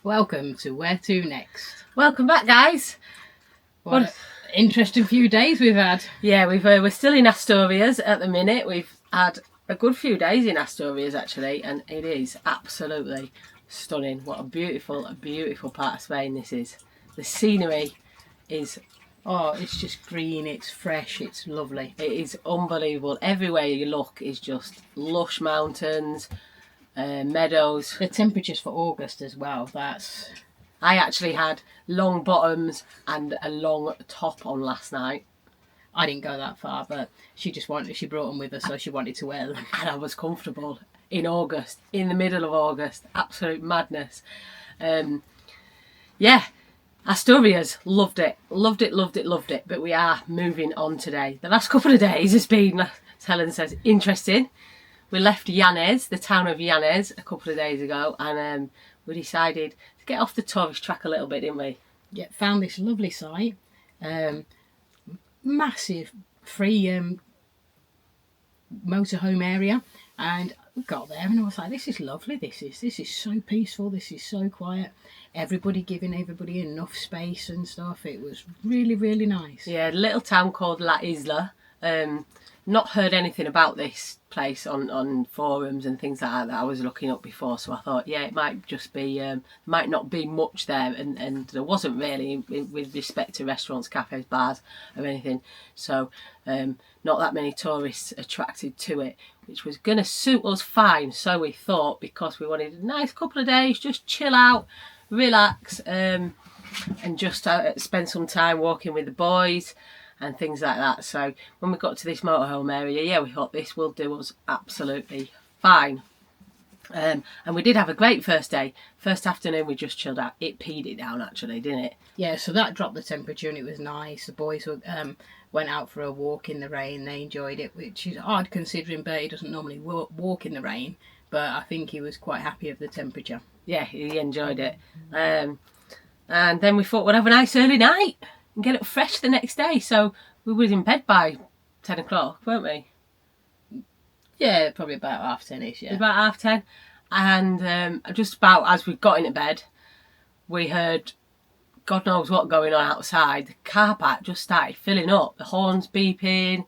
Welcome to Where To Next. Welcome back, guys. What an interesting few days we've had. Yeah, we're still in Asturias at the minute. We've had a good few days in Asturias actually, and it is absolutely stunning. What a beautiful part of Spain this is. The scenery is, it's just green, it's fresh, it's lovely. it is unbelievable. Everywhere you look is just lush mountains, meadows. The temperatures for August as well, I actually had long bottoms and a long top on last night. I didn't go that far, but she brought them with her, so she wanted to wear them. And I was comfortable in August, in the middle of August. Absolute madness. Asturias, loved it. But we are moving on today. The last couple of days has been, as Helen says, interesting. We left Llanes, the town of Llanes, a couple of days ago, and we decided to get off the tourist track a little bit, didn't we? Yeah, found this lovely site. Massive free motorhome area, and we got there and I was like, this is lovely, this is so peaceful, this is so quiet, everybody giving everybody enough space and stuff. It was really nice. Yeah, a little town called Isla. Not heard anything about this place on forums and things like that I was looking up before, so I thought, yeah, it might just be, might not be much there, and there wasn't really with respect to restaurants, cafes, bars or anything, so not that many tourists attracted to it, which was going to suit us fine, so we thought, because we wanted a nice couple of days, just chill out, relax, and just spend some time walking with the boys and things like that. So when we got to this motorhome area, yeah, we thought this will do us absolutely fine. And we did have a great first day. First afternoon we just chilled out. It peed it down actually, didn't it? Yeah, so that dropped the temperature and it was nice. The boys went out for a walk in the rain. They enjoyed it, which is odd considering Bertie doesn't normally walk in the rain, but I think he was quite happy with the temperature. Yeah, he enjoyed it. And then we thought we'd have a nice early night and get up fresh the next day. So we was in bed by 10 o'clock, weren't we? Yeah, probably about 10:30ish, yeah. About 10:30. And just about as we got into bed, we heard God knows what going on outside. The car park just started filling up. The horns beeping,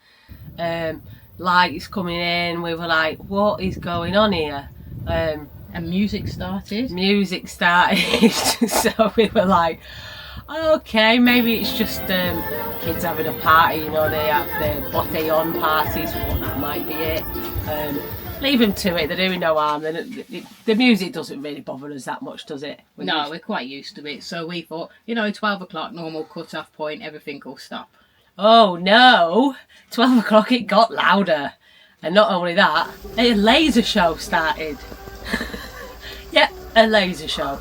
lights coming in. We were like, what is going on here? And music started. So we were like, okay, maybe it's just kids having a party, you know, they have their botellón parties, well, that might be it. Leave them to it, they're doing no harm. The music doesn't really bother us that much, does it? We're quite used to it, so we thought, 12 o'clock, normal cut-off point, everything will stop. Oh no, 12 o'clock it got louder. And not only that, a laser show started. Yep, a laser show.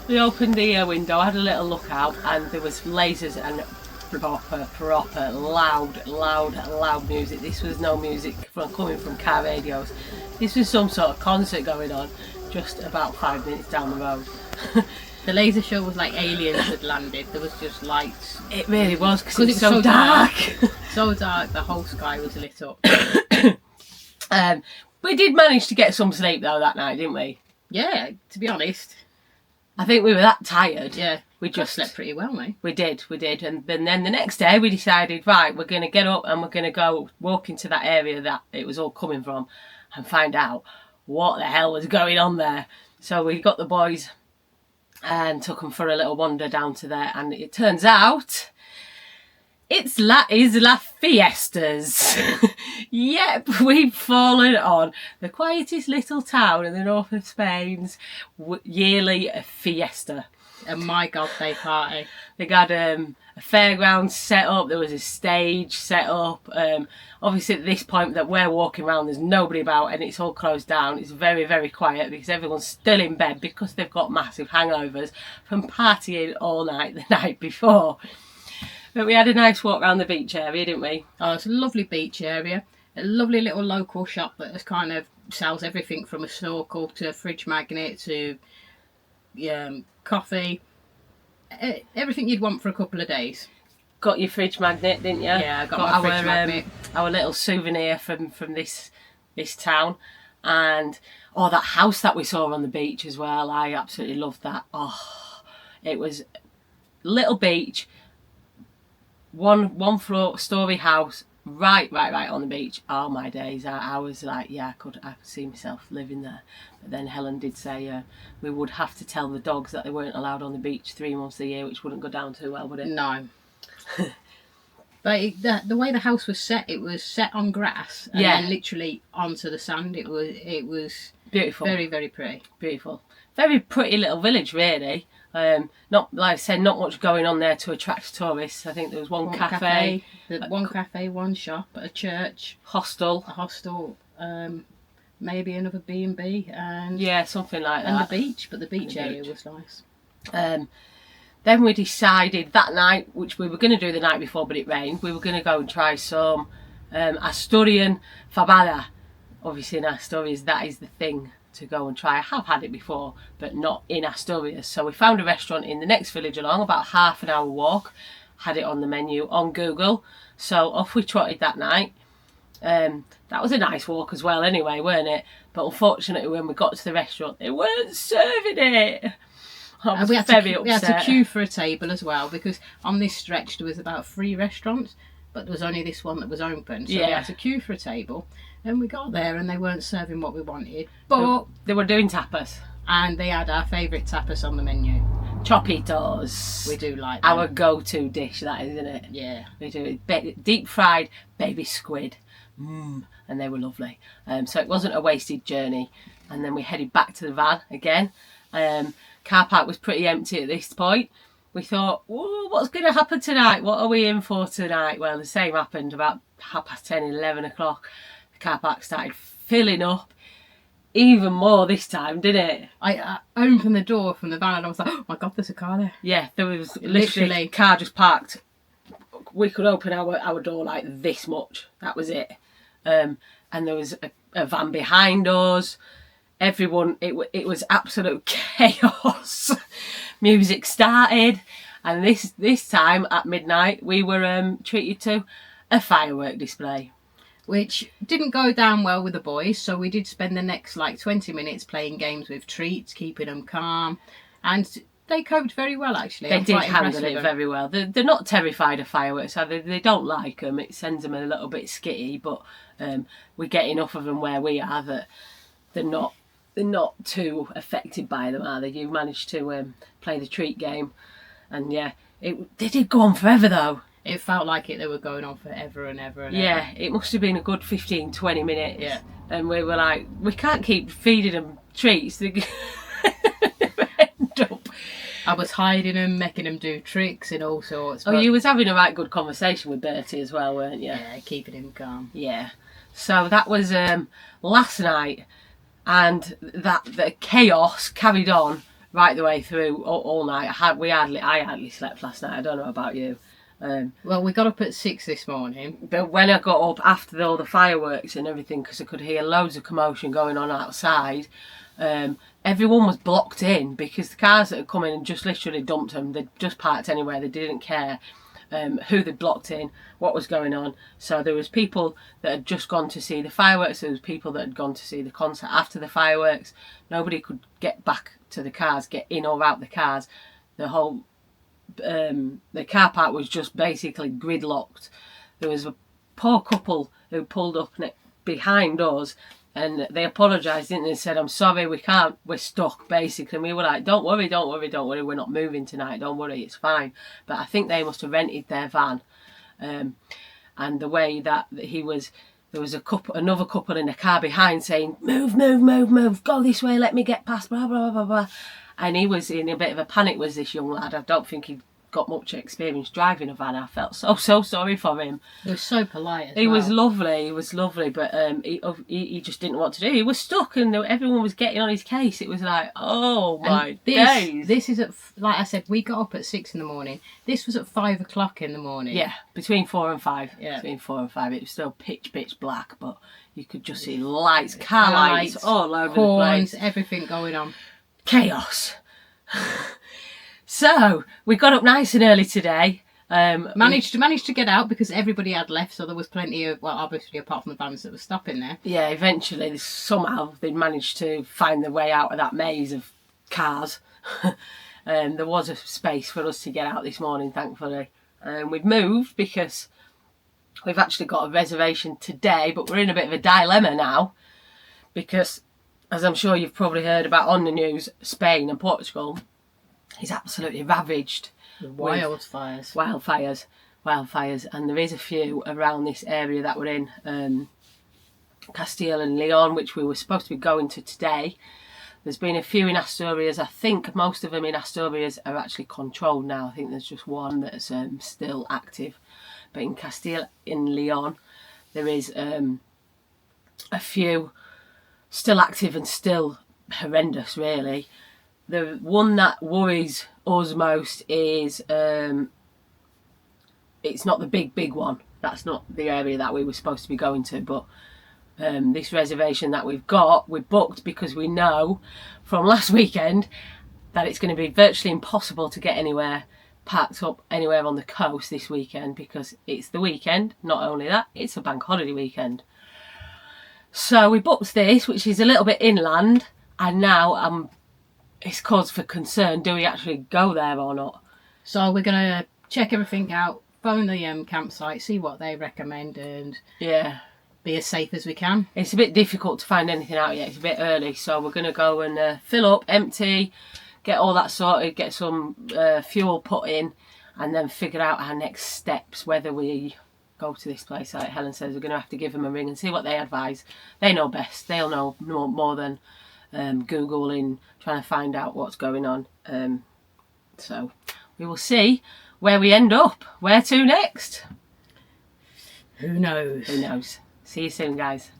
We opened the window, had a little look out, and there was lasers and proper loud music. This was no music coming from car radios. This was some sort of concert going on just about 5 minutes down the road. The laser show was like aliens had landed. There was just lights. It really was, because it was so dark. So dark, the whole sky was lit up. We did manage to get some sleep though that night, didn't we? Yeah, to be honest. I think we were that tired. Yeah, we just slept pretty well, mate. We did. And then the next day we decided, right, we're going to get up and we're going to go walk into that area that it was all coming from and find out what the hell was going on there. So we got the boys and took them for a little wander down to there, and it turns out it's Isla Fiestas. Yep, we've fallen on the quietest little town in the north of Spain's yearly Fiesta. And my God, they party. They got a fairground set up, there was a stage set up. Obviously at this point that we're walking around, there's nobody about and it's all closed down. It's very quiet because everyone's still in bed because they've got massive hangovers from partying all night the night before. But we had a nice walk around the beach area, didn't we? Oh, it's a lovely beach area. A lovely little local shop that kind of sells everything from a snorkel to a fridge magnet to coffee. Everything you'd want for a couple of days. Got your fridge magnet, didn't you? Yeah, I got my fridge magnet. Our little souvenir from this town. And that house that we saw on the beach as well, I absolutely loved that. It was little beach, one floor story house, right on the beach. Oh my days, I was like, yeah, I could see myself living there. But then Helen did say we would have to tell the dogs that they weren't allowed on the beach 3 months a year, which wouldn't go down too well, would it? No. But the way the house was set, it was set on grass and then literally onto the sand. It was beautiful, very, very pretty. Beautiful, very pretty little village, really. Not, like I said, not much going on there to attract tourists. I think there was one cafe, one shop, a church, a hostel, maybe another B&B, and something like that, and the beach. But the beach area was nice. Then we decided that night, which we were going to do the night before, but it rained, we were going to go and try some Asturian fabada. Obviously in Asturias, that is the thing to go and try. I have had it before, but not in Asturias. So we found a restaurant in the next village along, about half an hour walk, had it on the menu on Google. So off we trotted that night. That was a nice walk as well anyway, weren't it? But unfortunately when we got to the restaurant, they weren't serving it. We had to queue for a table as well, because on this stretch there was about 3 restaurants, but there was only this one that was open. So we had to queue for a table. Then we got there and they weren't serving what we wanted. But they were doing tapas. And they had our favourite tapas on the menu. Chopitos. We do like them. Our go-to dish, that is, isn't it? Yeah. We do. Deep fried baby squid. And they were lovely. So it wasn't a wasted journey. And then we headed back to the van again. Car park was pretty empty at this point. We thought, what's going to happen tonight? What are we in for tonight? Well, the same happened about 10:30, 11 o'clock. The car park started filling up even more this time, didn't it? I opened the door from the van and I was like, oh my God, there's a car there. Yeah, there was literally a car just parked. We could open our door like this much. That was it. And there was a van behind us. Everyone, it was absolute chaos. Music started, and this time at midnight we were treated to a firework display, which didn't go down well with the boys. So we did spend the next 20 minutes playing games with treats, keeping them calm, and they coped very well actually. They did handle it very well. They're not terrified of fireworks, so they don't like them. It sends them a little bit skitty, but we get enough of them where we are that they're not too affected by them, are they? You managed to play the treat game, and they did go on forever though. It felt like they were going on forever and ever and ever. It must have been a good 15-20 minutes. Yeah. And we were like, we can't keep feeding them treats. They end up. I was hiding them, making them do tricks and all sorts. Oh, you was having a right good conversation with Bertie as well, weren't you? Yeah, keeping him calm. Yeah. So that was last night. And the chaos carried on right the way through all night. I hardly slept last night. I don't know about you. Well, we got up at 6 this morning. But when I got up after all the fireworks and everything, because I could hear loads of commotion going on outside, everyone was blocked in because the cars that had come in and just literally dumped them, they'd just parked anywhere, they didn't care who they'd blocked in, what was going on. So there was people that had just gone to see the fireworks, there was people that had gone to see the concert after the fireworks. Nobody could get back to the cars, get in or out the cars. The whole the car park was just basically gridlocked. There was a poor couple who pulled up behind us, and they apologised, didn't they? Said, I'm sorry, we can't, we're stuck, basically. And we were like, don't worry, we're not moving tonight, don't worry, it's fine. But I think they must have rented their van. And the way that he was, there was another couple in the car behind saying, move, go this way, let me get past, blah, blah, blah, blah. And he was in a bit of a panic, was this young lad. I don't think he'd got much experience driving a van. I felt so sorry for him. He was so polite He was lovely, but he just didn't know what to do. He was stuck and everyone was getting on his case. It was like, oh my days. This is at, like I said, we got up at 6 in the morning. This was at 5 o'clock in the morning. Yeah, between 4 and 5. Yeah. Between 4 and 5. It was still pitch black, but you could just see lights, car lights all over horns, the place. Everything going on. Chaos. So we got up nice and early today. Managed to get out because everybody had left, so there was plenty of, well, obviously apart from the vans that were stopping there. Yeah, eventually somehow they managed to find their way out of that maze of cars. There was a space for us to get out this morning, thankfully. We've moved because we've actually got a reservation today, but we're in a bit of a dilemma now because, as I'm sure you've probably heard about on the news, Spain and Portugal is absolutely ravaged with wildfires, and there is a few around this area that we're in, Castile and Leon, which we were supposed to be going to today. There's been a few in Asturias. I think most of them in Asturias are actually controlled now. I think there's just one that's still active. But in Castile and Leon, there is a few still active and still horrendous, really. The one that worries us most is it's not the big one. That's not the area that we were supposed to be going to, but this reservation that we've got, we booked because we know from last weekend that it's going to be virtually impossible to get anywhere packed up anywhere on the coast this weekend because it's the weekend. Not only that, it's a bank holiday weekend. So we booked this, which is a little bit inland, and now it's cause for concern. Do we actually go there or not? So we're going to check everything out, phone the campsite, see what they recommend, and be as safe as we can. It's a bit difficult to find anything out yet. It's a bit early, so we're going to go and fill up, empty, get all that sorted, get some fuel put in, and then figure out our next steps, whether we go to this place. Like Helen says, we're going to have to give them a ring and see what they advise. They know best. They'll know more than Googling, trying to find out what's going on. So we will see where we end up. Where to next? Who knows? Who knows? See you soon, guys.